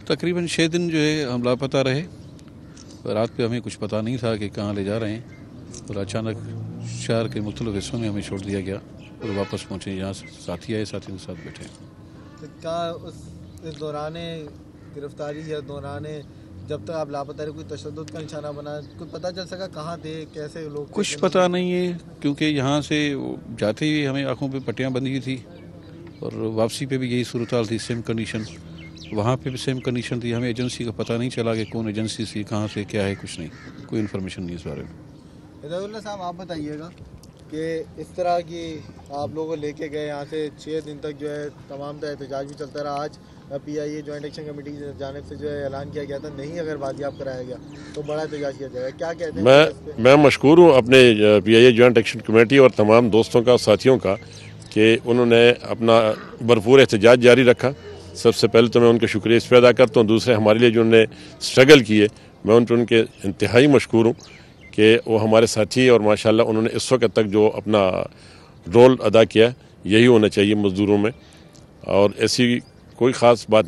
तकरीबन 6 दिन जो है हम लापता रहे। रात पे हमें कुछ पता नहीं था कि कहाँ ले जा रहे हैं, और अचानक शहर के मुख्तलिफ हिस्सों में हमें छोड़ दिया गया और वापस पहुँचे यहाँ। साथी आए, साथियों के साथ बैठे। तो क्या इस दौरान गिरफ्तारी या दौरान जब तक आप लापता रहे कोई तशद्दुद का निशाना बना, कुछ पता चल सका कहाँ थे, कैसे लोग? कुछ पता नहीं है, क्योंकि यहाँ से जाते ही हमें आँखों पे पट्टियाँ बंधी थी, और वापसी पे भी यही सूरत हाल थी, सेम कंडीशन। वहाँ पे भी सेम कंडीशन थी। हमें एजेंसी का पता नहीं चला कि कौन एजेंसी थी, कहाँ से, क्या है, कुछ नहीं, कोई इन्फॉर्मेशन नहीं इस बारे में। हिदायतुल्लाह साहब, आप बताइएगा कि इस तरह की आप लोगों को लेके गए यहाँ से 6 दिन तक जो है तमाम तरह एहतजाज भी चलता रहा। आज PIA जॉइंट एक्शन कमेटी की जानिब से जो है ऐलान किया गया था, नहीं अगर बाजियाब कराया गया तो बड़ा एहतजाज किया जाएगा, क्या कहते हैं? मैं मशकूर हूँ अपने PIA जॉइंट एक्शन कमेटी और तमाम दोस्तों का, साथियों का, कि उन्होंने अपना भरपूर एहतजाज जारी रखा। सबसे पहले तो मैं उनका शुक्रिया इस पर अदा करता हूँ। दूसरे, हमारे लिए जो उन्होंने स्ट्रगल किए, मैं उनके इंतहाई मशकूर हूँ कि वो हमारे साथी, और माशाल्लाह उन्होंने इस वक्त तक जो अपना रोल अदा किया, यही होना चाहिए मज़दूरों में, और ऐसी कोई ख़ास बात